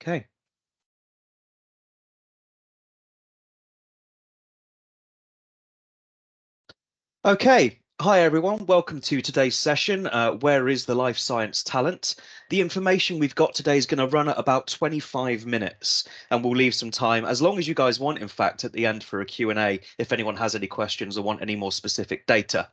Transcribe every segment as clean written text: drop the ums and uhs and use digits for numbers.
Okay. Okay. Hi, everyone. Welcome to today's session. Where is the life science talent? The information we've got today is going to run at about 25 minutes, and we'll leave some time, as long as you guys want, in fact, at the end for a Q&A, if anyone has any questions or want any more specific data.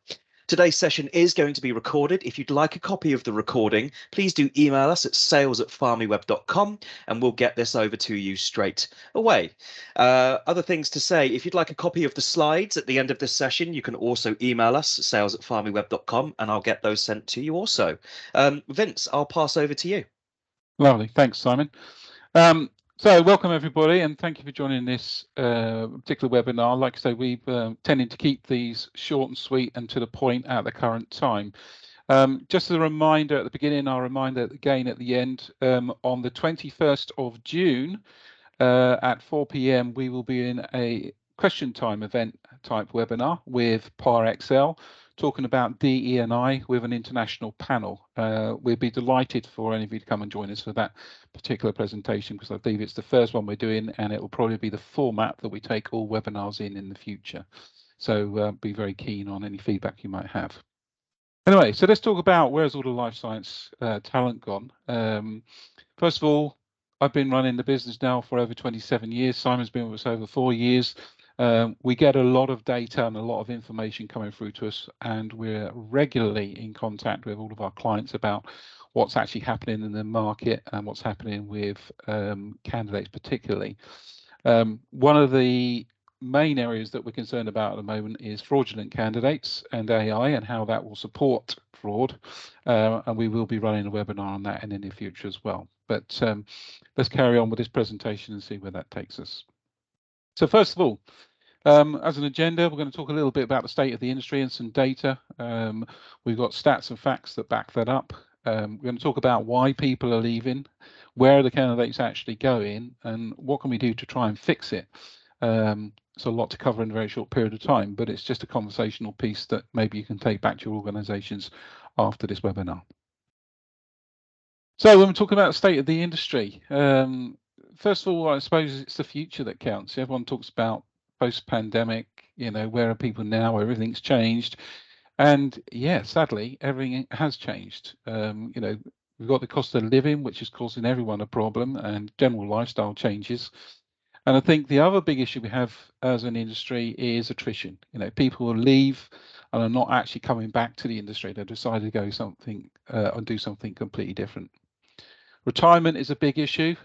Today's session is going to be recorded. If you'd like a copy of the recording, please do email us at sales@PharmiWeb.com and we'll get this over to you straight away. Other things to say, if you'd like a copy of the slides at the end of this session, you can also email us at sales@PharmiWeb.com and I'll get those sent to you also. Vince, I'll pass over to you. Lovely. Thanks, Simon. So welcome everybody, and thank you for joining this particular webinar. Like I say, we've tended to keep these short and sweet and to the point at the current time. Just as a reminder at the beginning, I'll remind again at the end, on the 21st of June at 4 p.m. we will be in a question time event type webinar with PAR-XL, talking about DE&I with an international panel. We'd be delighted for any of you to come and join us for that particular presentation, because I believe it's the first one we're doing, and it will probably be the format that we take all webinars in the future. So be very keen on any feedback you might have. Anyway, so let's talk about where's all the life science talent gone. First of all, I've been running the business now for over 27 years. Simon's been with us over 4 years. We get a lot of data and a lot of information coming through to us, and we're regularly in contact with all of our clients about what's actually happening in the market and what's happening with candidates particularly. One of the main areas that we're concerned about at the moment is fraudulent candidates and AI and how that will support fraud, and we will be running a webinar on that in the near future as well. But let's carry on with this presentation and see where that takes us. So first of all, as an agenda, we're going to talk a little bit about the state of the industry and some data. We've got stats and facts that back that up. We're going to talk about why people are leaving, where are the candidates actually going, and what can we do to try and fix it. It's a lot to cover in a very short period of time, but it's just a conversational piece that maybe you can take back to your organizations after this webinar. So when we're talking about the state of the industry, first of all, I suppose it's the future that counts. Everyone talks about post-pandemic, where are people now, everything's changed. And yeah, sadly, everything has changed. We've got the cost of living, which is causing everyone a problem, and general lifestyle changes. And I think the other big issue we have as an industry is attrition. People will leave and are not actually coming back to the industry. They decide to go something and do something completely different. Retirement is a big issue.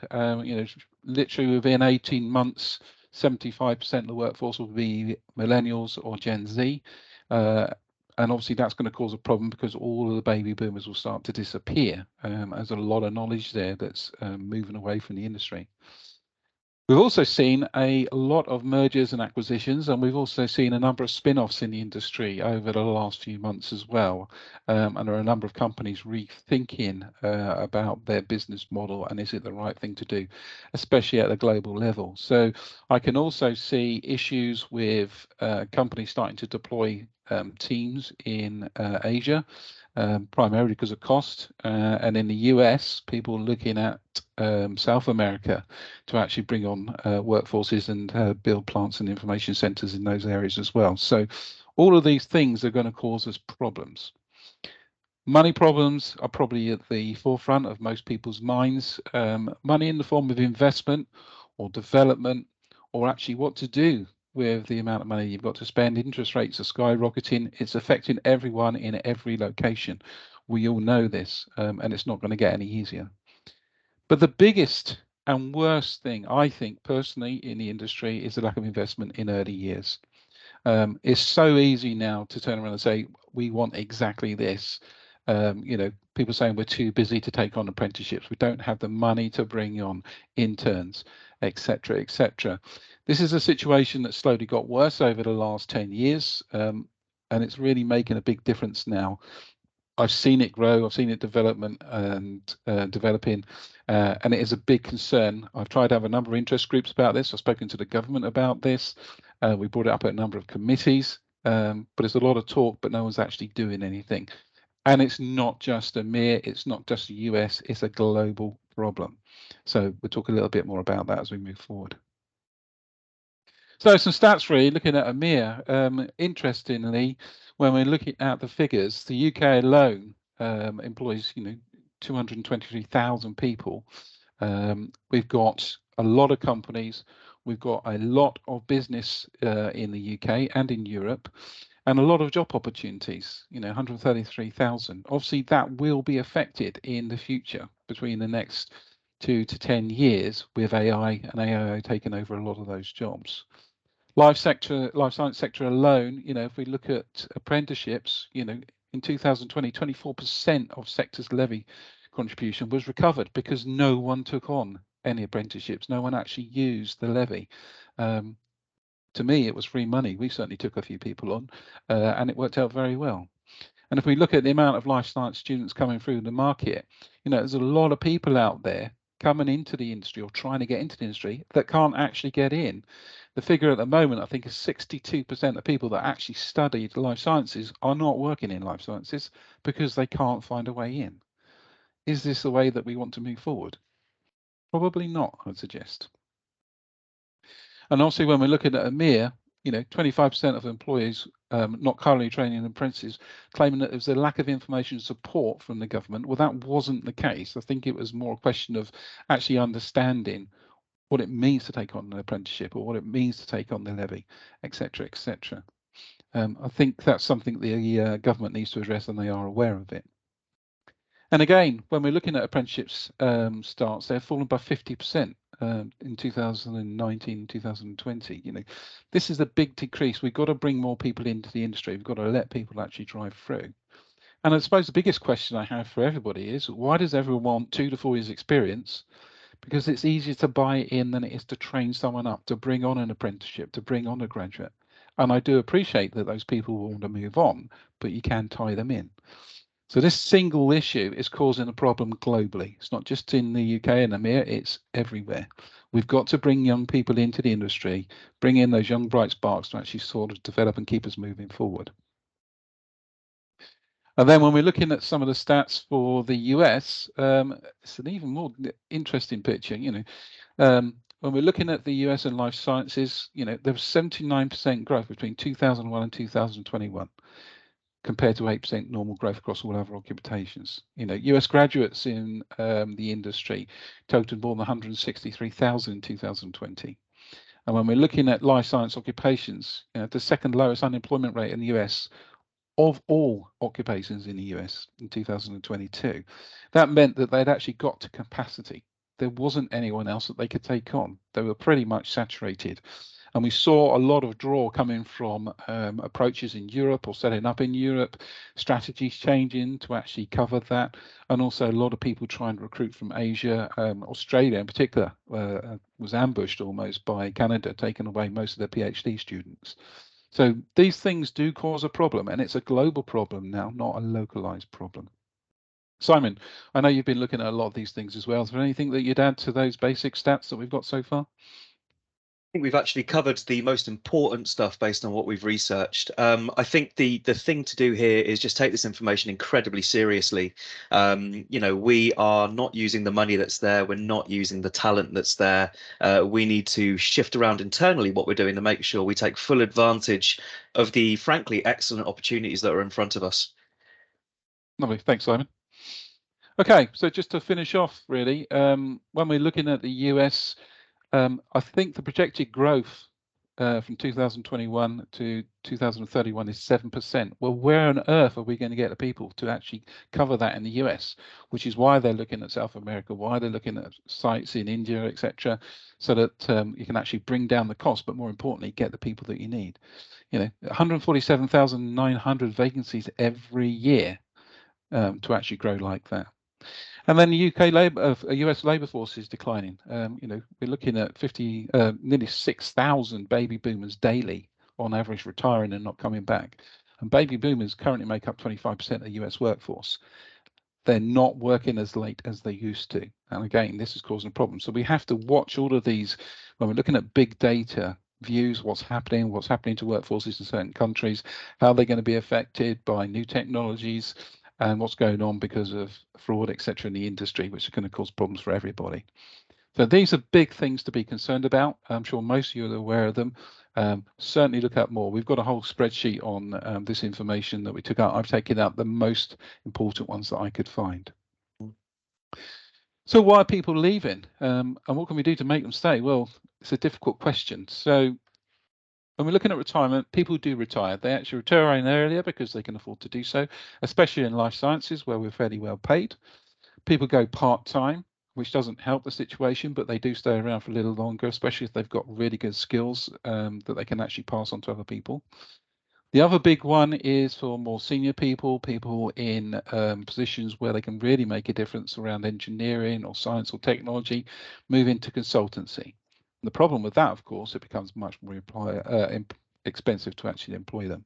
Literally within 18 months, 75% of the workforce will be millennials or Gen Z. And obviously that's going to cause a problem because all of the baby boomers will start to disappear. There's a lot of knowledge there that's moving away from the industry. We've also seen a lot of mergers and acquisitions, and we've also seen a number of spin-offs in the industry over the last few months as well. And there are a number of companies rethinking about their business model and is it the right thing to do, especially at a global level. So I can also see issues with companies starting to deploy teams in Asia, primarily because of cost, and in the US, people looking at South America to actually bring on workforces and build plants and information centers in those areas as well. So all of these things are going to cause us problems. Money problems are probably at the forefront of most people's minds. Money in the form of investment or development, or actually what to do with the amount of money you've got to spend. Interest rates are skyrocketing. It's affecting everyone in every location. We all know this, and it's not going to get any easier. But the biggest and worst thing, I think, personally, in the industry is the lack of investment in early years. It's so easy now to turn around and say, we want exactly this. People saying we're too busy to take on apprenticeships. We don't have the money to bring on interns, etc., etc. This is a situation that slowly got worse over the last 10 years, and it's really making a big difference now. I've seen it grow, I've seen it developing, and it is a big concern. I've tried to have a number of interest groups about this. I've spoken to the government about this. We brought it up at a number of committees, but it's a lot of talk, but no one's actually doing anything. And it's not just it's not just the US, it's a global problem. So we'll talk a little bit more about that as we move forward. So some stats really, looking at EMEA. Interestingly, when we're looking at the figures, the UK alone employs 223,000 people. We've got a lot of companies, we've got a lot of business in the UK and in Europe, and a lot of job opportunities, 133,000. Obviously, that will be affected in the future between the next 2 to 10 years with AI and AIO taking over a lot of those jobs. Life science sector alone, if we look at apprenticeships, in 2020, 24% of sector's levy contribution was recovered because no one took on any apprenticeships. No one actually used the levy. To me, it was free money. We certainly took a few people on, and it worked out very well. And if we look at the amount of life science students coming through the market, there's a lot of people out there coming into the industry or trying to get into the industry that can't actually get in. The figure at the moment, I think, is 62% of people that actually studied life sciences are not working in life sciences because they can't find a way in. Is this the way that we want to move forward? Probably not, I'd suggest. And also, when we're looking at EMEA, 25% of employees not currently training apprentices claiming that there was a lack of information support from the government. Well, that wasn't the case. I think it was more a question of actually understanding what it means to take on an apprenticeship or what it means to take on the levy, etc., etc. I think that's something the government needs to address, and they are aware of it. And again, when we're looking at apprenticeships starts, they've fallen by 50% in 2019, 2020. This is a big decrease. We've got to bring more people into the industry. We've got to let people actually drive through. And I suppose the biggest question I have for everybody is, why does everyone want 2 to 4 years experience? Because it's easier to buy in than it is to train someone up, to bring on an apprenticeship, to bring on a graduate. And I do appreciate that those people will want to move on, but you can tie them in. So this single issue is causing a problem globally. It's not just in the UK and EMEA, it's everywhere. We've got to bring young people into the industry, bring in those young bright sparks to actually sort of develop and keep us moving forward. And then when we're looking at some of the stats for the US, it's an even more interesting picture. When we're looking at the US and life sciences, there was 79% growth between 2001 and 2021. Compared to 8% normal growth across all other occupations. US graduates in the industry totaled more than 163,000 in 2020. And when we're looking at life science occupations, the second lowest unemployment rate in the US of all occupations in the US in 2022. That meant that they'd actually got to capacity. There wasn't anyone else that they could take on. They were pretty much saturated. And we saw a lot of draw coming from approaches in Europe or setting up in Europe, strategies changing to actually cover that, and also a lot of people trying to recruit from Asia. Australia in particular was ambushed almost by Canada, taking away most of their PhD students. So these things do cause a problem, and it's a global problem now, not a localized problem. Simon, I know you've been looking at a lot of these things as well. Is there anything that you'd add to those basic stats that we've got so far? I think we've actually covered the most important stuff based on what we've researched. I think the thing to do here is just take this information incredibly seriously. We are not using the money that's there. We're not using the talent that's there. We need to shift around internally what we're doing to make sure we take full advantage of the, frankly, excellent opportunities that are in front of us. Lovely. Thanks, Simon. Okay, so just to finish off, really, when we're looking at the US, I think the projected growth from 2021 to 2031 is 7%. Well, where on earth are we going to get the people to actually cover that in the US? Which is why they're looking at South America, why they're looking at sites in India, etc., so that you can actually bring down the cost, but more importantly, get the people that you need. 147,900 vacancies every year to actually grow like that. And then the US labour force is declining. We're looking at nearly 6,000 baby boomers daily on average retiring and not coming back. And baby boomers currently make up 25% of the US workforce. They're not working as late as they used to. And again, this is causing a problem. So we have to watch all of these when we're looking at big data views, what's happening to workforces in certain countries, how they're going to be affected by new technologies, and what's going on because of fraud, etc., in the industry, which are going to cause problems for everybody. So these are big things to be concerned about. I'm sure most of you are aware of them. Certainly look up more. We've got a whole spreadsheet on this information that we took out. I've taken out the most important ones that I could find. So why are people leaving? And what can we do to make them stay? Well, it's a difficult question. So when we're looking at retirement, people do retire. They actually retire in earlier because they can afford to do so, especially in life sciences where we're fairly well paid. People go part-time, which doesn't help the situation, but they do stay around for a little longer, especially if they've got really good skills that they can actually pass on to other people. The other big one is for more senior people, people in positions where they can really make a difference around engineering or science or technology, move into consultancy. And the problem with that, of course, it becomes much more expensive to actually employ them.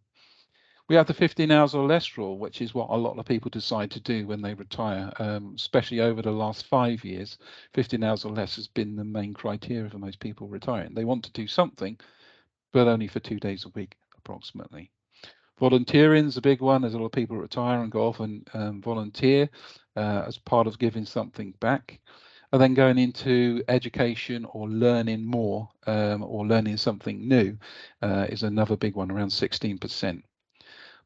We have the 15 hours or less rule, which is what a lot of people decide to do when they retire, especially over the last 5 years. 15 hours or less has been the main criteria for most people retiring. They want to do something, but only for 2 days a week, approximately. Volunteering is a big one. There's a lot of people retire and go off and volunteer as part of giving something back. And then going into education or learning more or learning something new is another big one, around 16%.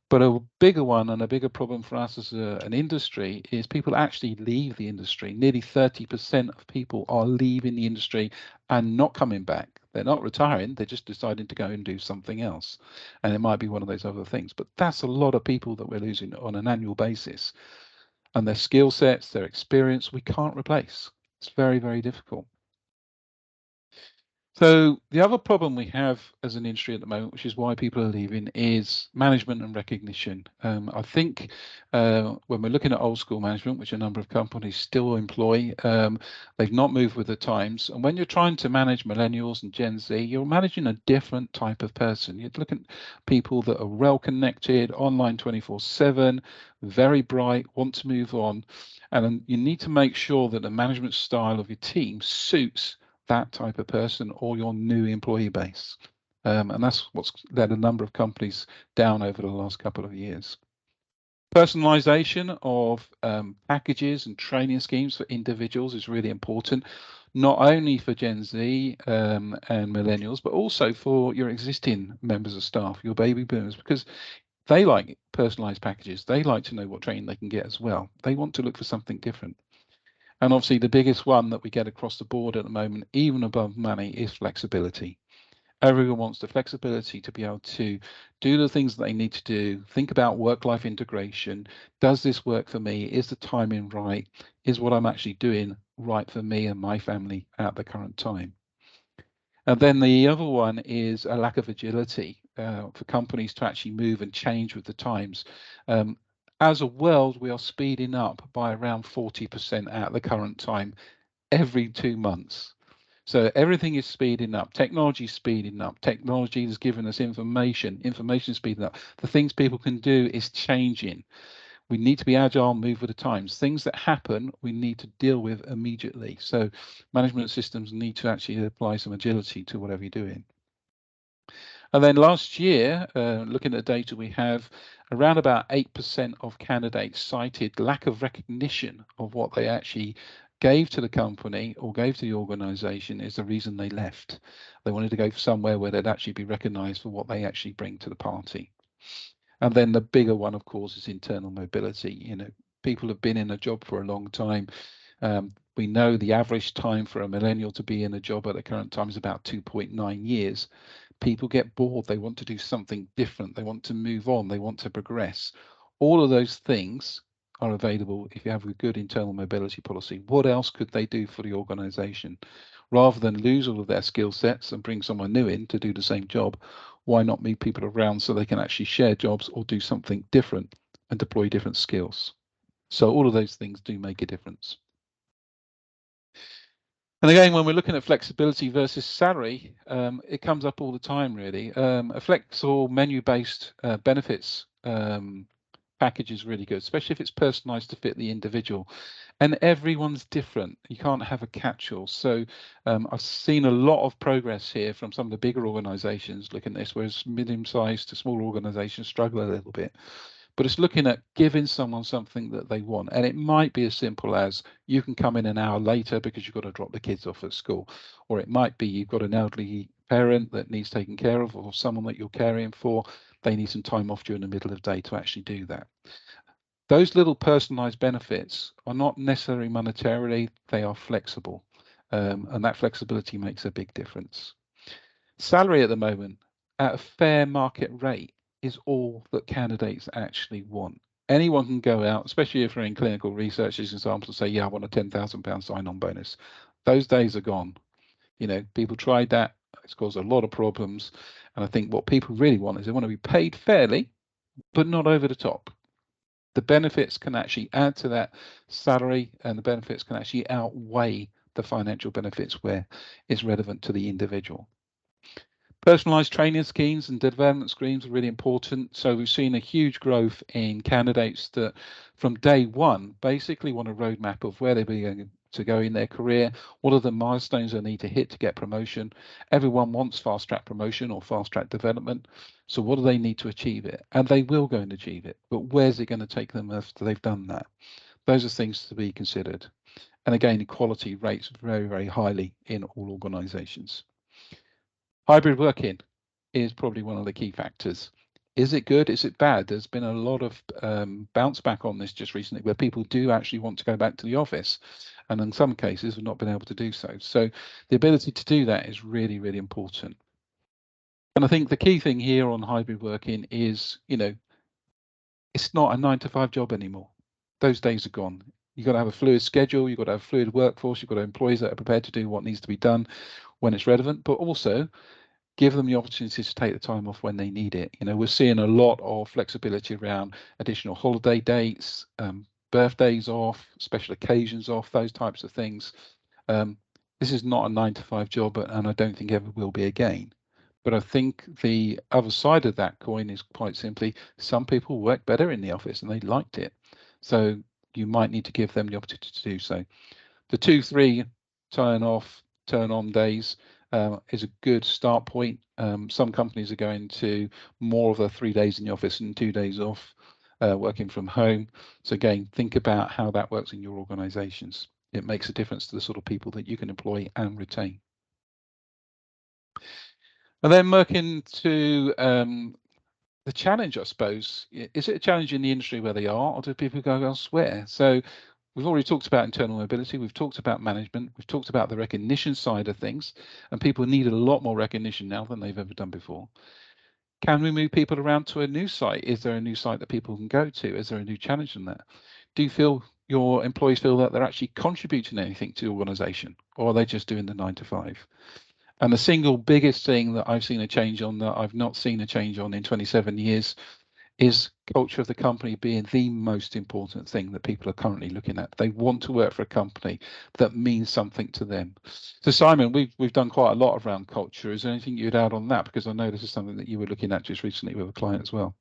But a bigger one and a bigger problem for us as an industry is people actually leave the industry. Nearly 30% of people are leaving the industry and not coming back. They're not retiring, they're just deciding to go and do something else. And it might be one of those other things. But that's a lot of people that we're losing on an annual basis. And their skill sets, their experience, we can't replace. It's very, very difficult. So the other problem we have as an industry at the moment, which is why people are leaving, is management and recognition. I think when we're looking at old school management, which a number of companies still employ, they've not moved with the times. And when you're trying to manage millennials and Gen Z, you're managing a different type of person. You're looking at people that are well connected, online 24/7, very bright, want to move on. And you need to make sure that the management style of your team suits that type of person or your new employee base. And that's what's led a number of companies down over the last couple of years. Personalization of packages and training schemes for individuals is really important, not only for Gen Z and millennials, but also for your existing members of staff, your baby boomers, because they like personalized packages. They like to know what training they can get as well. They want to look for something different. And obviously the biggest one that we get across the board at the moment, even above money, is flexibility. Everyone wants the flexibility to be able to do the things that they need to do, think about work-life integration. Does this work for me? Is the timing right? Is what I'm actually doing right for me and my family at the current time? And then the other one is a lack of agility for companies to actually move and change with the times. As a world, we are speeding up by around 40% at the current time every 2 months. So everything is speeding up. Technology is speeding up. Technology is giving us information. Information is speeding up. The things people can do is changing. We need to be agile, move with the times. Things that happen, we need to deal with immediately. So management systems need to actually apply some agility to whatever you're doing. And then last year, looking at the data we have, around about 8% of candidates cited lack of recognition of what they actually gave to the company or gave to the organization is the reason they left. They wanted to go somewhere where they'd actually be recognized for what they actually bring to the party. And then the bigger one, of course, is internal mobility. You know, people have been in a job for a long time. We know the average time for a millennial to be in a job at the current time is about 2.9 years. People get bored. They want to do something different. They want to move on. They want to progress. All of those things are available if you have a good internal mobility policy. What else could they do for the organization? Rather than lose all of their skill sets and bring someone new in to do the same job, why not move people around so they can actually share jobs or do something different and deploy different skills? So all of those things do make a difference. And again, when we're looking at flexibility versus salary, it comes up all the time, really. A flexible menu-based benefits package is really good, especially if it's personalized to fit the individual. And everyone's different. You can't have a catch-all. So I've seen a lot of progress here from some of the bigger organizations looking at this, whereas medium-sized to smaller organizations struggle a little bit. but it's looking at giving someone something that they want. And it might be as simple as you can come in an hour later because you've got to drop the kids off at school, or it might be you've got an elderly parent that needs taken care of, or someone that you're caring for, they need some time off during the middle of the day to actually do that. Those little personalized benefits are not necessarily monetarily, they are flexible. And that flexibility makes a big difference. Salary at the moment at a fair market rate is all that candidates actually want. Anyone can go out, especially if you're in clinical research, as examples, and say, yeah, I want a £10,000 sign-on bonus. Those days are gone. You know, people tried that. It's caused a lot of problems. And I think what people really want is they want to be paid fairly, but not over the top. The benefits can actually add to that salary, and the benefits can actually outweigh the financial benefits where it's relevant to the individual. Personalised training schemes and development schemes are really important. So we've seen a huge growth in candidates that from day one basically want a roadmap of where they're going to go in their career, what are the milestones they need to hit to get promotion. Everyone wants fast track promotion or fast track development. So what do they need to achieve it? And they will go and achieve it. But where's it going to take them after they've done that? Those are things to be considered. And again, equality rates very, very highly in all organisations. Hybrid working is probably one of the key factors. Is it good? Is it bad? There's been a lot of bounce back on this just recently where people do actually want to go back to the office, and in some cases have not been able to do so. So the ability to do that is really, really important. And I think the key thing here on hybrid working is, you know, it's not a 9 to 5 job anymore. Those days are gone. You've got to have a fluid schedule. You've got to have a fluid workforce. You've got employees that are prepared to do what needs to be done when it's relevant, but also give them the opportunity to take the time off when they need it. You know, we're seeing a lot of flexibility around additional holiday dates, birthdays off, special occasions off, those types of things. This is not a 9 to 5 job, and I don't think ever will be again. But I think the other side of that coin is quite simply, some people work better in the office and they liked it. So you might need to give them the opportunity to do so. The 2-3 turn off, turn on days is a good start point. Some companies are going to more of the 3 days in the office and 2 days off, working from home. So again, think about how that works in your organizations. It makes a difference to the sort of people that you can employ and retain. And then working to the challenge, I suppose, is it a challenge in the industry where they are, or do people go elsewhere? So we've already talked about internal mobility, we've talked about management, we've talked about the recognition side of things, and people need a lot more recognition now than they've ever done before. Can we move people around to a new site? Is there a new site that people can go to? Is there a new challenge in that? Do you feel your employees feel that they're actually contributing anything to the organization, or are they just doing the 9 to 5? And the single biggest thing that I've seen a change on that I've not seen a change on in 27 years is culture of the company being the most important thing that people are currently looking at. They want to work for a company that means something to them. So Simon, we've done quite a lot around culture. Is there anything you'd add on that? Because I know this is something that you were looking at just recently with a client as well.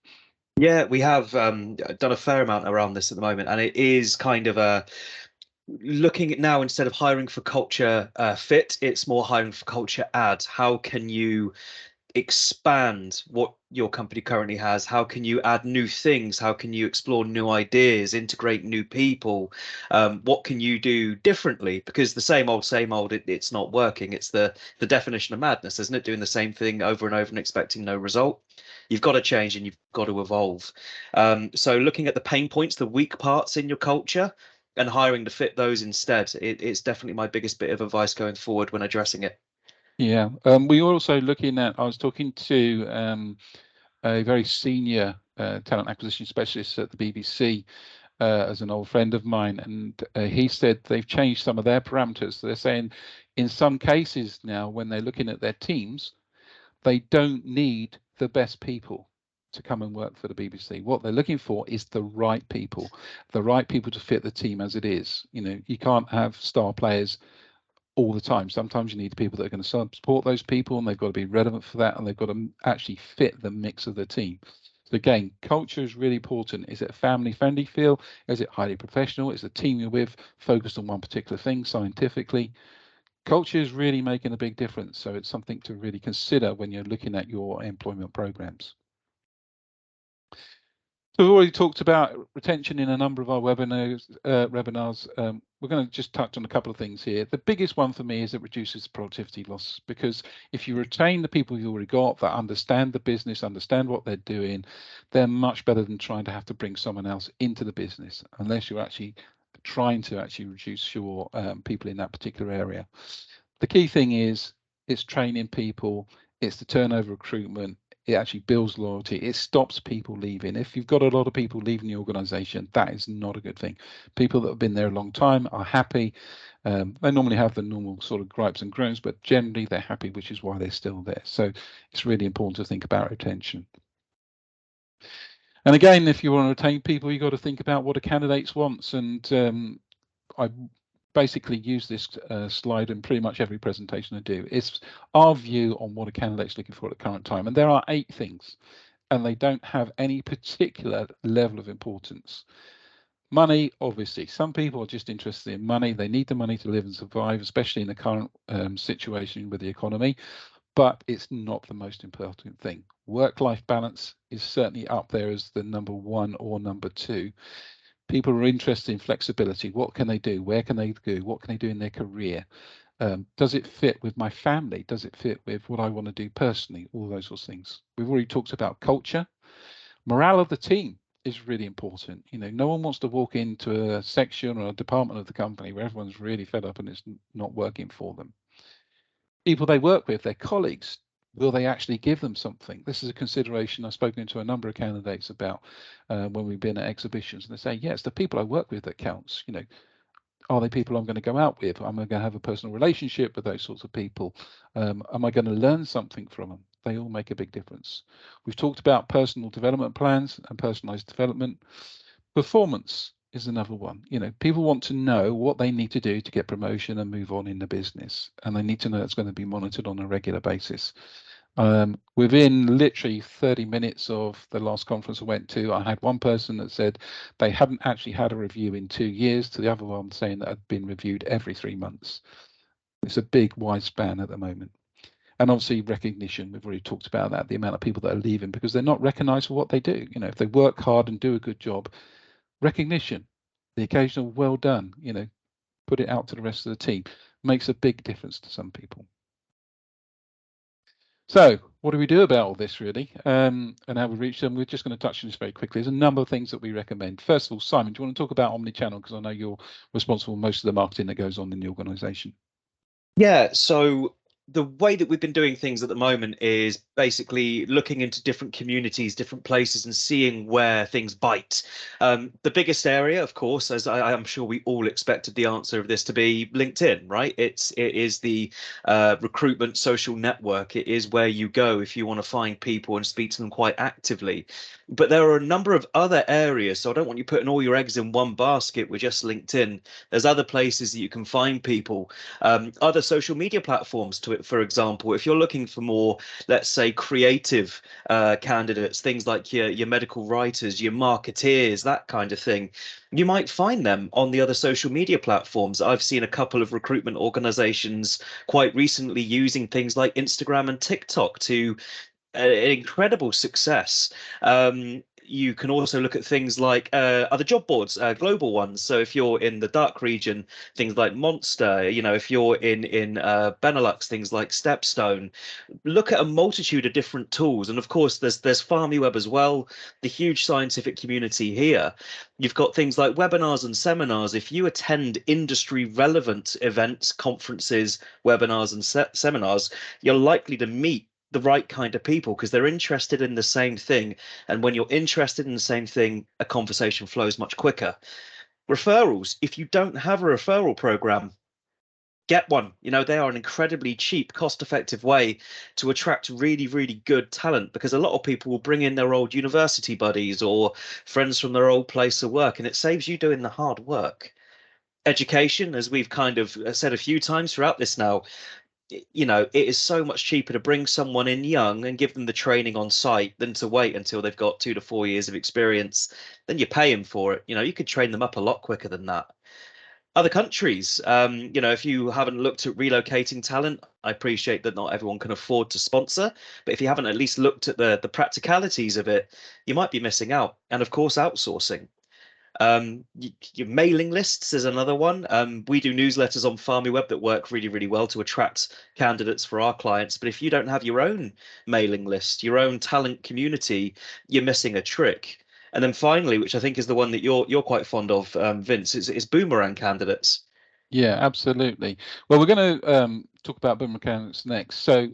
Yeah, we have done a fair amount around this at the moment, and it is kind of a looking at now, instead of hiring for culture fit, it's more hiring for culture add. How can you expand what your company currently has? How can you add new things? How can you explore new ideas, integrate new people? What can you do differently? Because the same old, it's not working. It's the definition of madness, isn't it? Doing the same thing over and over and expecting no result. You've got to change and you've got to evolve. So looking at the pain points, the weak parts in your culture, and hiring to fit those instead, it's definitely my biggest bit of advice going forward when addressing it. Yeah, we were also looking at, I was talking to a very senior talent acquisition specialist at the BBC, as an old friend of mine, and he said they've changed some of their parameters. They're saying in some cases now, when they're looking at their teams, they don't need the best people to come and work for the BBC. What they're looking for is the right people to fit the team as it is. You know, you can't have star players all the time. Sometimes you need people that are going to support those people, and they've got to be relevant for that, and they've got to actually fit the mix of the team. So again, culture is really important. Is it a family-friendly feel? Is it highly professional? Is the team you're with focused on one particular thing scientifically? Culture is really making a big difference. So it's something to really consider when you're looking at your employment programs. So we've already talked about retention in a number of our webinars. We're going to just touch on a couple of things here. The biggest one for me is it reduces productivity loss, because if you retain the people you've already got that understand the business, understand what they're doing, they're much better than trying to have to bring someone else into the business, unless you're actually trying to reduce your people in that particular area. The key thing is it's training people, it's the turnover recruitment, it actually builds loyalty, it stops people leaving. If you've got a lot of people leaving the organization, that is not a good thing. People that have been there a long time are happy. They normally have the normal sort of gripes and groans, but generally they're happy, which is why they're still there. So it's really important to think about retention. And again, if you want to retain people, you've got to think about what a candidate wants. And I basically use this slide in pretty much every presentation I do. It's our view on what a candidate's looking for at the current time. And there are 8 things, and they don't have any particular level of importance. Money, obviously, some people are just interested in money. They need the money to live and survive, especially in the current situation with the economy, but it's not the most important thing. Work-life balance is certainly up there as the number 1 or number 2. People are interested in flexibility. What can they do? Where can they go? What can they do in their career? Does it fit with my family? Does it fit with what I want to do personally? All those sorts of things. We've already talked about culture. Morale of the team is really important. You know, no one wants to walk into a section or a department of the company where everyone's really fed up and it's not working for them. People they work with, their colleagues, will they actually give them something? This is a consideration I've spoken to a number of candidates about when we've been at exhibitions, and they say, yes, the people I work with that counts. You know, are they people I'm going to go out with? Am I going to have a personal relationship with those sorts of people? Am I going to learn something from them? They all make a big difference. We've talked about personal development plans and personalized development. Performance is another one. You know, people want to know what they need to do to get promotion and move on in the business, and they need to know it's going to be monitored on a regular basis. Within literally 30 minutes of the last conference I went to, I had one person that said they hadn't actually had a review in 2 years, to the other one saying that had been reviewed every 3 months. It's a big wide span at the moment. And obviously recognition, we've already talked about that, the amount of people that are leaving because they're not recognized for what they do. You know, if they work hard and do a good job, recognition, the occasional well done, you know, put it out to the rest of the team, makes a big difference to some people. So what do we do about all this really, and how we reach them? We're just going to touch on this very quickly. There's a number of things that we recommend. First of all, Simon, do you want to talk about omnichannel? Because I know you're responsible for most of the marketing that goes on in the organization. Yeah, so the way that we've been doing things at the moment is basically looking into different communities, different places, and seeing where things bite. The biggest area, of course, as I'm sure we all expected the answer of this to be, LinkedIn, right? It is the recruitment social network. It is where you go if you want to find people and speak to them quite actively. But there are a number of other areas, so I don't want you putting all your eggs in one basket with just LinkedIn. There's other places that you can find people, other social media platforms to it. For example, if you're looking for more, let's say, creative candidates, things like your medical writers, your marketeers, that kind of thing, you might find them on the other social media platforms. I've seen a couple of recruitment organizations quite recently using things like Instagram and TikTok to an incredible success. You can also look at things like other job boards, global ones. So if you're in the dark region, things like Monster. You know, if you're in Benelux, things like Stepstone. Look at a multitude of different tools, and of course, there's PharmiWeb as well. The huge scientific community here. You've got things like webinars and seminars. If you attend industry relevant events, conferences, webinars, and seminars, you're likely to meet the right kind of people because they're interested in the same thing. And when you're interested in the same thing, a conversation flows much quicker. Referrals, if you don't have a referral program, get one. You know, they are an incredibly cheap, cost-effective way to attract really, really good talent, because a lot of people will bring in their old university buddies or friends from their old place of work, and it saves you doing the hard work. Education, as we've kind of said a few times throughout this now, you know, it is so much cheaper to bring someone in young and give them the training on site than to wait until they've got 2 to 4 years of experience. Then you pay them for it. You know, you could train them up a lot quicker than that. other countries. You know, if you haven't looked at relocating talent, I appreciate that not everyone can afford to sponsor, but if you haven't at least looked at the practicalities of it, you might be missing out. And of course, outsourcing. Your mailing lists is another one. We do newsletters on PharmiWeb that work really, really well to attract candidates for our clients. But if you don't have your own mailing list, your own talent community, you're missing a trick. And then finally, which I think is the one that you're quite fond of, Vince, is boomerang candidates. Yeah, absolutely. Well, we're going to talk about boomerang candidates next. So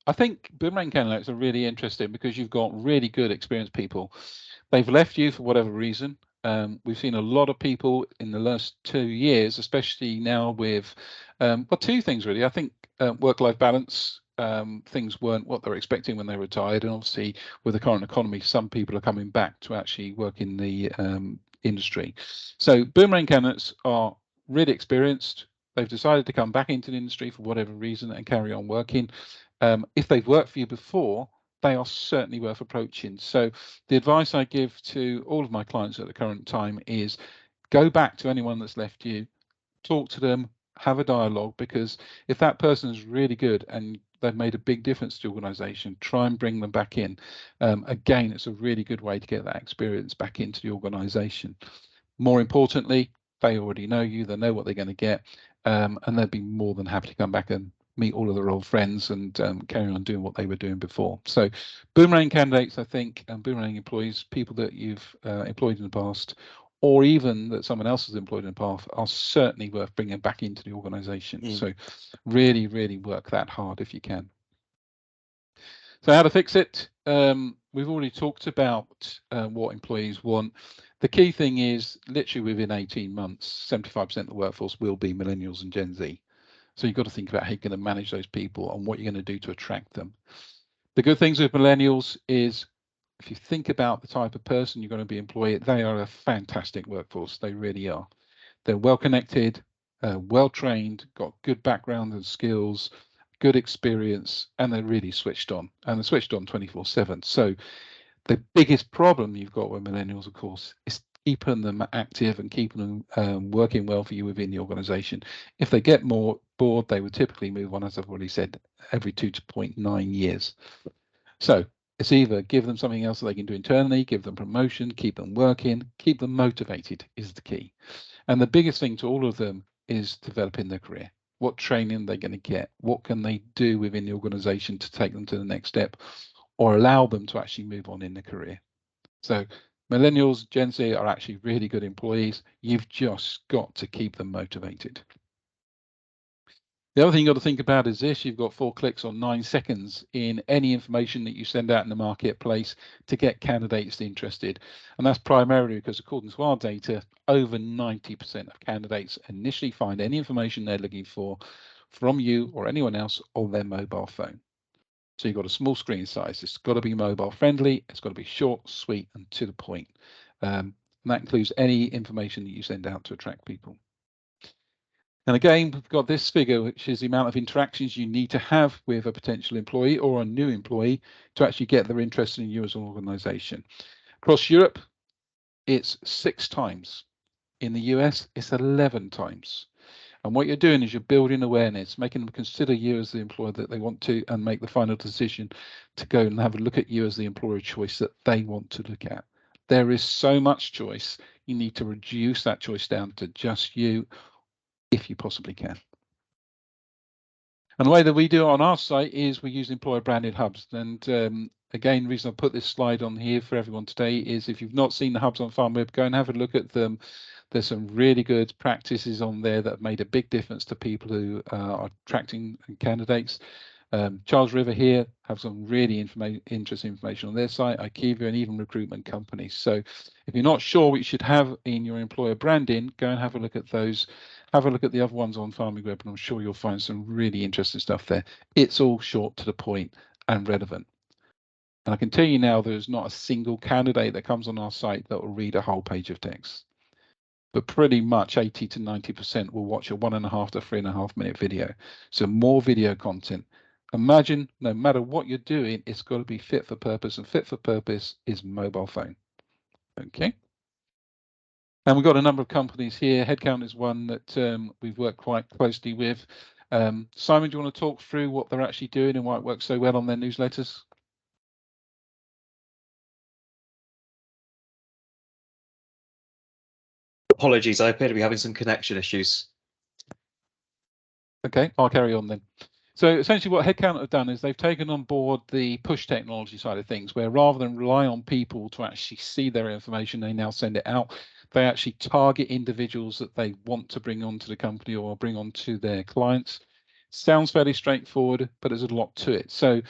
I think boomerang candidates are really interesting because you've got really good experienced people. They've left you for whatever reason. We've seen a lot of people in the last 2 years, especially now with, well, two things really. I think work-life balance, things weren't what they were expecting when they retired. And obviously, with the current economy, some people are coming back to actually work in the industry. So boomerang candidates are really experienced. They've decided to come back into the industry for whatever reason and carry on working. If they've worked for you before, they are certainly worth approaching. So the advice I give to all of my clients at the current time is go back to anyone that's left you, talk to them, have a dialogue, because if that person is really good and they've made a big difference to the organization, try and bring them back in. Again, it's a really good way to get that experience back into the organization. More importantly, they already know you, they know what they're going to get, and they'd be more than happy to come back and meet all of their old friends and carry on doing what they were doing before. So boomerang candidates, I think, and boomerang employees, people that you've employed in the past, or even that someone else has employed in the past, are certainly worth bringing back into the organization. So really, really work that hard if you can. So how to fix it? We've already talked about what employees want. The key thing is literally within 18 months, 75% of the workforce will be millennials and Gen Z. So you've got to think about how you're going to manage those people and what you're going to do to attract them. The good things with millennials is if you think about the type of person you're going to be employing, they are a fantastic workforce. They really are. They're well connected, well trained, got good background and skills, good experience, and they're really switched on. And they're switched on 24/7. So the biggest problem you've got with millennials, of course, is keeping them active and keeping them working well for you within the organization. If they get more bored, they would typically move on, as I've already said, every 2.9 years. So it's either give them something else that they can do internally, give them promotion, keep them working, keep them motivated is the key. And the biggest thing to all of them is developing their career. What training they're going to get? What can they do within the organization to take them to the next step or allow them to actually move on in their career? So millennials, Gen Z are actually really good employees. You've just got to keep them motivated. The other thing you've got to think about is this: you've got 4 clicks or 9 seconds in any information that you send out in the marketplace to get candidates interested. And that's primarily because, according to our data, over 90% of candidates initially find any information they're looking for from you or anyone else on their mobile phone. So you've got a small screen size. It's got to be mobile friendly. It's got to be short, sweet, and to the point. And that includes any information that you send out to attract people. And again, we've got this figure, which is the amount of interactions you need to have with a potential employee or a new employee to actually get their interest in you as an organization. Across Europe, it's 6 times. In the US, it's 11 times. And what you're doing is you're building awareness, making them consider you as the employer that they want to, and make the final decision to go and have a look at you as the employer choice that they want to look at. There is so much choice. You need to reduce that choice down to just you if you possibly can. And the way that we do it on our site is we use employer branded hubs. And again, the reason I put this slide on here for everyone today is if you've not seen the hubs on PharmiWeb, go and have a look at them. There's some really good practices on there that have made a big difference to people who are attracting candidates. Charles River here have some really interesting information on their site, IKEA and even recruitment companies. So if you're not sure what you should have in your employer branding, go and have a look at those. Have a look at the other ones on PharmiWeb, and I'm sure you'll find some really interesting stuff there. It's all short to the point and relevant. And I can tell you now, there's not a single candidate that comes on our site that will read a whole page of text. But pretty much 80 to 90% will watch a 1.5 to 3.5 minute video. So more video content. Imagine no matter what you're doing, it's got to be fit for purpose, and fit for purpose is mobile phone. Okay. And we've got a number of companies here. Headcount is one that we've worked quite closely with. Simon, do you want to talk through what they're actually doing and why it works so well on their newsletters? Apologies, I appear to be having some connection issues. Okay, I'll carry on then. So essentially what Headcount have done is they've taken on board the push technology side of things, where rather than rely on people to actually see their information, they now send it out. They actually target individuals that they want to bring onto the company or bring onto their clients. Sounds fairly straightforward, but there's a lot to it. So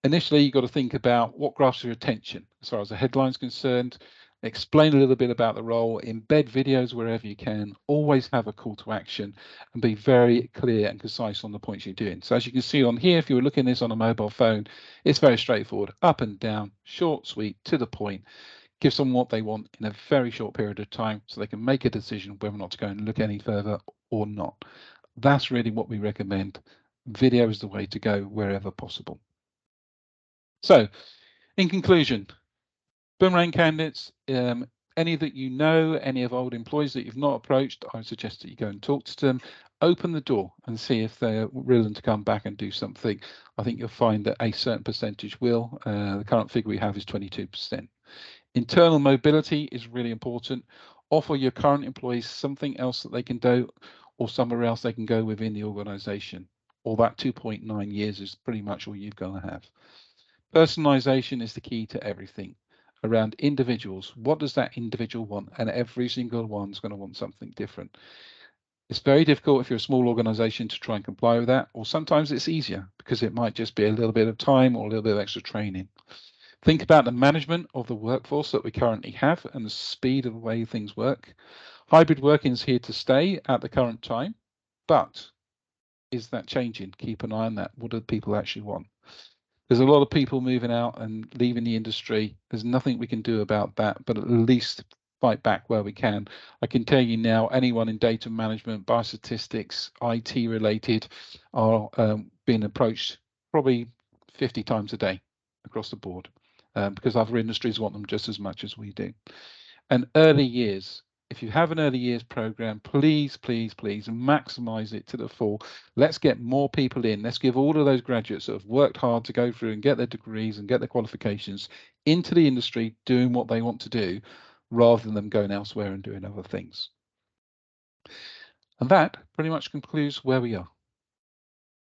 initially, you've got to think about what grabs your attention as far as the headline's concerned. Explain a little bit about the role, embed videos wherever you can, always have a call to action, and be very clear and concise on the points you're doing. So as you can see on here, if you were looking at this on a mobile phone, it's very straightforward, up and down, short, sweet, to the point. Give someone what they want in a very short period of time so they can make a decision whether or not to go and look any further or not. That's really what we recommend. Video is the way to go wherever possible. So, in conclusion, boomerang candidates, any that you know, any of old employees that you've not approached, I suggest that you go and talk to them, open the door and see if they're willing to come back and do something. I think you'll find that a certain percentage will. The current figure we have is 22%. Internal mobility is really important. Offer your current employees something else that they can do or somewhere else they can go within the organization. Or that 2.9 years is pretty much all you've got to have. Personalization is the key to everything around individuals. What does that individual want? And every single one's going to want something different. It's very difficult if you're a small organization to try and comply with that, or sometimes it's easier because it might just be a little bit of time or a little bit of extra training. Think about the management of the workforce that we currently have and the speed of the way things work. Hybrid working is here to stay at the current time, but is that changing? Keep an eye on that. What do people actually want? There's a lot of people moving out and leaving the industry. There's nothing we can do about that, but at least fight back where we can. I can tell you now, anyone in data management, biostatistics, IT related are being approached probably 50 times a day across the board because other industries want them just as much as we do. And early years, if you have an early years program, please, please, please maximize it to the full. Let's get more people in. Let's give all of those graduates that have worked hard to go through and get their degrees and get their qualifications into the industry doing what they want to do rather than them going elsewhere and doing other things. And that pretty much concludes where we are.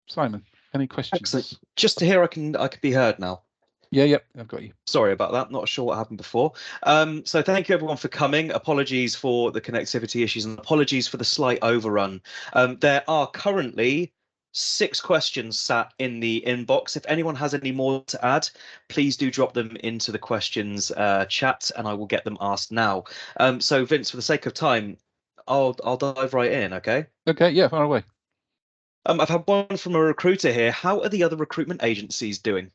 Simon, any questions? Excellent. Just to hear I can be heard now. Yeah, I've got you. Sorry about that. Not sure what happened before. So thank you everyone for coming. Apologies for the connectivity issues and apologies for the slight overrun. There are currently 6 questions sat in the inbox. If anyone has any more to add, please do drop them into the questions chat and I will get them asked now. So Vince, for the sake of time, I'll dive right in, okay? Okay, yeah, far away. I've had one from a recruiter here. How are the other recruitment agencies doing?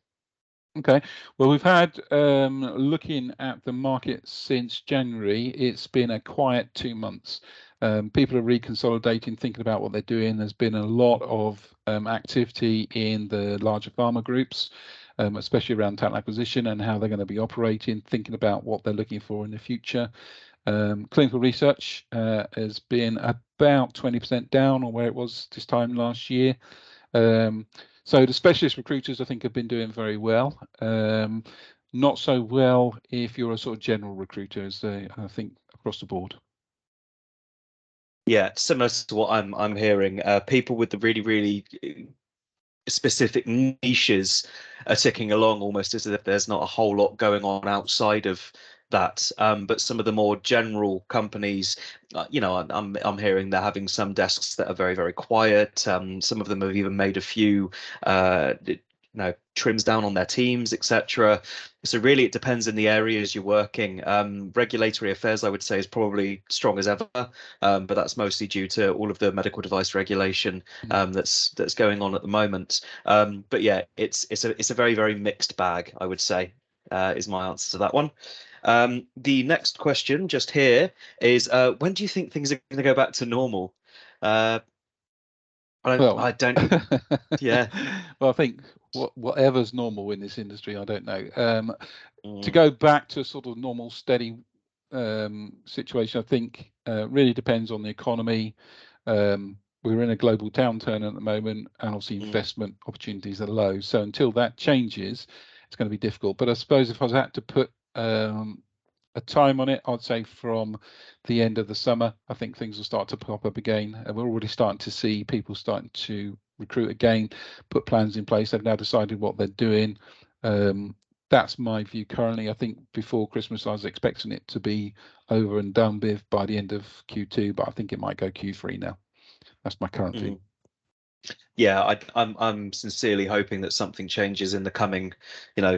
Okay, well, we've had looking at the market since January, it's been a quiet 2 months. People are reconsolidating, thinking about what they're doing. There's been a lot of activity in the larger pharma groups, especially around talent acquisition and how they're going to be operating, thinking about what they're looking for in the future. Clinical research has been about 20% down on where it was this time last year. So the specialist recruiters, I think, have been doing very well. Not so well if you're a sort of general recruiter, as I think across the board. Yeah, similar to what I'm hearing. People with the really specific niches are ticking along almost as if there's not a whole lot going on outside of that. But some of the more general companies, I'm hearing they're having some desks that are very quiet. Some of them have even made a few trims down on their teams, etc. So really, it depends in the areas you're working. Regulatory affairs, I would say, is probably strong as ever, but that's mostly due to all of the medical device regulation that's going on at the moment. But yeah, it's a very mixed bag, I would say, is my answer to that one. The next question just here is, when do you think things are going to go back to normal? I don't. Yeah. Well, I think whatever's normal in this industry, I don't know. To go back to a sort of normal, steady situation, I think, really depends on the economy. We're in a global downturn at the moment, and obviously investment opportunities are low. So until that changes, it's going to be difficult. But I suppose if I had to put a time on it, I'd say from the end of the summer, I think things will start to pop up again. And we're already starting to see people starting to recruit again, put plans in place. They've now decided what they're doing. That's my view currently. I think before Christmas, I was expecting it to be over and done with by the end of Q2, but I think it might go Q3 now. That's my current view. Yeah, I'm sincerely hoping that something changes in the coming,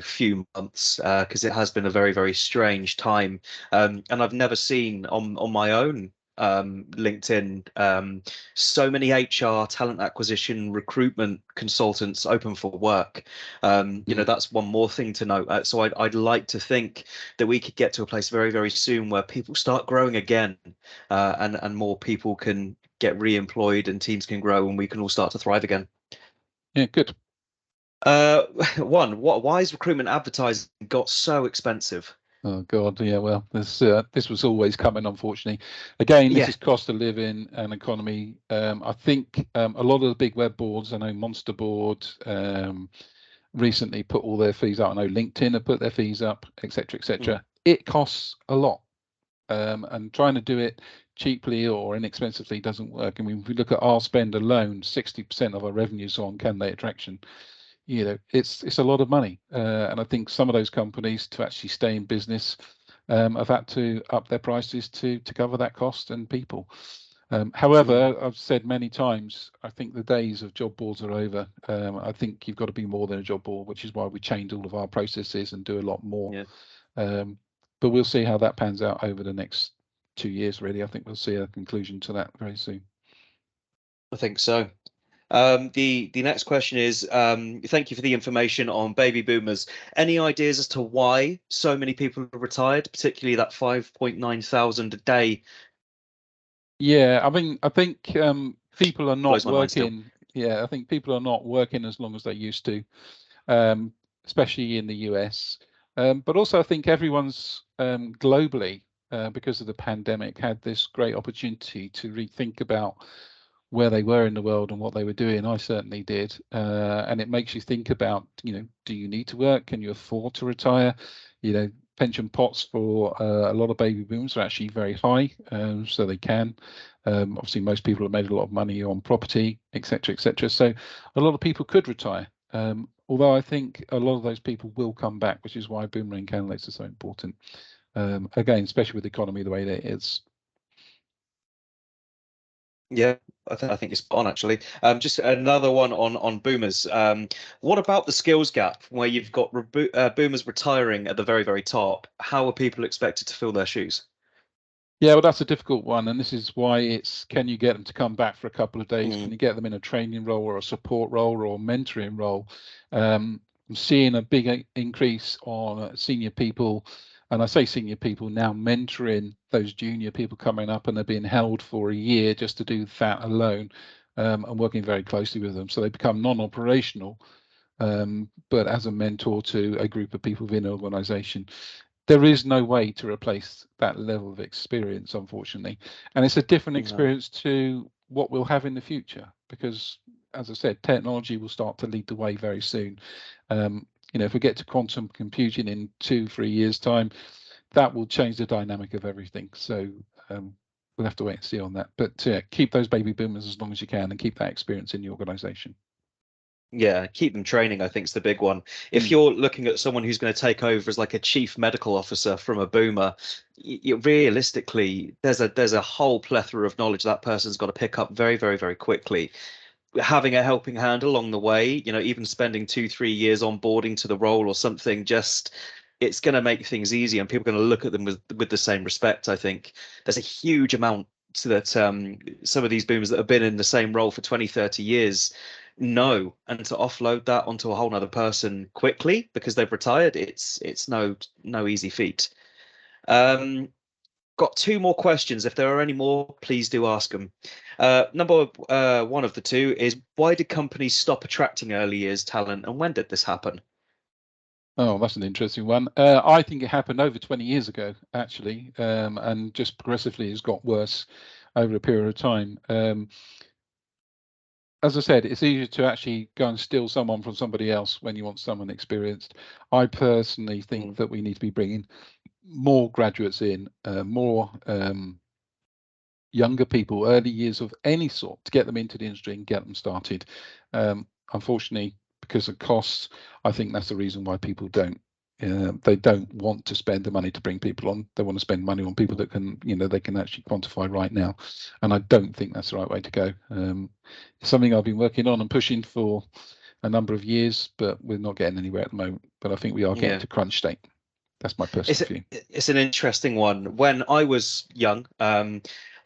few months, because it has been a very, very strange time. And I've never seen on my own LinkedIn so many HR, talent acquisition, recruitment consultants open for work. That's one more thing to note. So I'd like to think that we could get to a place very, very soon where people start growing again, and more people can get re-employed and teams can grow and we can all start to thrive again. Yeah, good. Why is recruitment advertising got so expensive? Oh God, yeah. Well, this was always coming, unfortunately. Again, this is cost of living and economy. I think a lot of the big web boards, I know Monster Board recently put all their fees up. I know LinkedIn have put their fees up, etc., etc. It costs a lot, and trying to do it cheaply or inexpensively doesn't work. I mean, if we look at our spend alone, 60% of our revenues on candidate attraction. It's a lot of money, and I think some of those companies, to actually stay in business, have had to up their prices to cover that cost and people. However, I've said many times, I think the days of job boards are over. I think you've got to be more than a job board, which is why we change all of our processes and do a lot more. But we'll see how that pans out over the next 2 years, really. I think we'll see a conclusion to that very soon. I think so. The next question is, thank you for the information on baby boomers. Any ideas as to why so many people are retired, particularly that 5.9 thousand a day? Yeah, I think people are not Blows my mind still. working. Yeah, I think people are not working as long as they used to, especially in the US. But also, I think everyone's globally, because of the pandemic, had this great opportunity to rethink about where they were in the world and what they were doing. I certainly did, and it makes you think about, do you need to work? Can you afford to retire? Pension pots for a lot of baby boomers are actually very high, so they can. Obviously, most people have made a lot of money on property, etc., etc. So a lot of people could retire. Although I think a lot of those people will come back, which is why boomerang candidates are so important. Again, especially with the economy the way that it is. Yeah, I think you're spot on, actually. Just another one on boomers. What about the skills gap where you've got boomers retiring at the very, very top? How are people expected to fill their shoes? Yeah, well, that's a difficult one, and this is why can you get them to come back for a couple of days? Can you get them in a training role or a support role or a mentoring role? I'm seeing a big increase on senior people, and I say senior people now mentoring those junior people coming up, and they're being held for a year just to do that alone, and working very closely with them. So they become non-operational, but as a mentor to a group of people within an organization. There is no way to replace that level of experience, unfortunately. And it's a different experience to what we'll have in the future, because, as I said, technology will start to lead the way very soon. If we get to quantum computing in 2-3 years' time, that will change the dynamic of everything. So we'll have to wait and see on that. But keep those baby boomers as long as you can and keep that experience in the organization. Yeah, keep them training, I think, is the big one. If you're looking at someone who's going to take over as like a chief medical officer from a boomer, realistically, there's a whole plethora of knowledge that person's got to pick up very, very, very quickly. Having a helping hand along the way, even spending 2-3 years onboarding to the role or something, it's going to make things easier and people are going to look at them with the same respect. I think there's a huge amount that some of these boomers that have been in the same role for 20-30 years know, and to offload that onto a whole nother person quickly because they've retired, it's no easy feat. Got two more questions. If there are any more, please do ask them. Number one of the two is, why did companies stop attracting early years talent, and when did this happen? Oh, that's an interesting one. I think it happened over 20 years ago, actually, and just progressively has got worse over a period of time. As I said, it's easier to actually go and steal someone from somebody else when you want someone experienced. I personally think that we need to be bringing more graduates in, more younger people, early years of any sort, to get them into the industry and get them started. Unfortunately, because of costs, I think that's the reason why people don't. They don't want to spend the money to bring people on. They want to spend money on people that can, they can actually quantify right now. And I don't think that's the right way to go. It's something I've been working on and pushing for a number of years, but we're not getting anywhere at the moment. But I think we are getting to crunch state. That's my personal view. It's an interesting one. When I was young,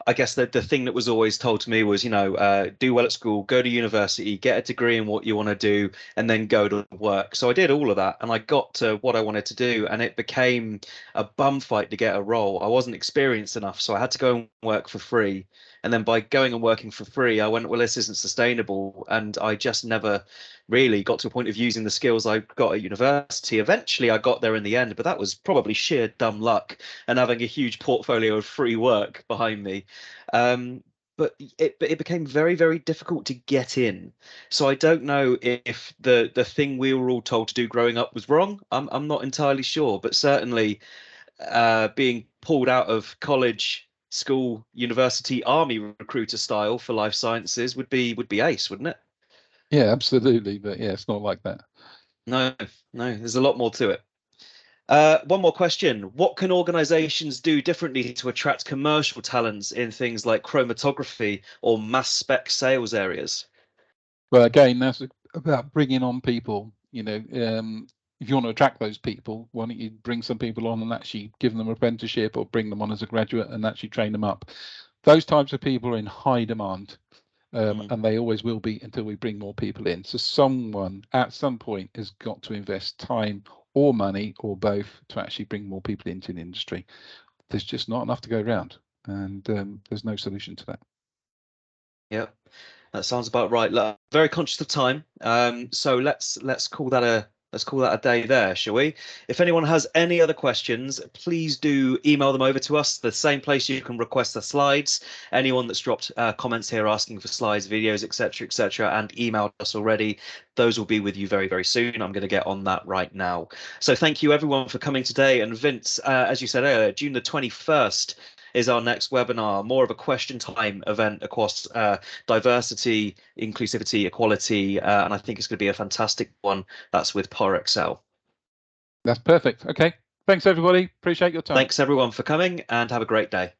I guess that the thing that was always told to me was, do well at school, go to university, get a degree in what you want to do, and then go to work. So I did all of that, and I got to what I wanted to do, and it became a bum fight to get a role. I wasn't experienced enough, so I had to go and work for free. And then by going and working for free, I went, well, this isn't sustainable, and I just never really got to a point of using the skills I got at university. Eventually, I got there in the end, but that was probably sheer dumb luck and having a huge portfolio of free work behind me. But it became very, very difficult to get in. So I don't know if the thing we were all told to do growing up was wrong. I'm not entirely sure, but certainly being pulled out of college, school, university, army recruiter style for life sciences would be ace, wouldn't it? Yeah, absolutely. But yeah, it's not like that. No, no, there's a lot more to it. One more question. What can organizations do differently to attract commercial talents in things like chromatography or mass spec sales areas? Well, again, that's about bringing on people. If you want to attract those people, why don't you bring some people on and actually give them an apprenticeship or bring them on as a graduate and actually train them up? Those types of people are in high demand, and they always will be until we bring more people in. So someone at some point has got to invest time or money or both to actually bring more people into the industry. There's just not enough to go around, and there's no solution to that. Yeah, that sounds about right. Look, very conscious of time. So let's call that a day there, shall we? If anyone has any other questions, please do email them over to us. The same place you can request the slides. Anyone that's dropped comments here asking for slides, videos, etc., and emailed us already, those will be with you very, very soon. I'm going to get on that right now. So thank you everyone for coming today. And Vince, as you said earlier, June the 21st is our next webinar, more of a question time event across diversity, inclusivity, equality, and I think it's going to be a fantastic one. That's with PowerXL. That's perfect. Okay. Thanks, everybody. Appreciate your time. Thanks, everyone, for coming, and have a great day.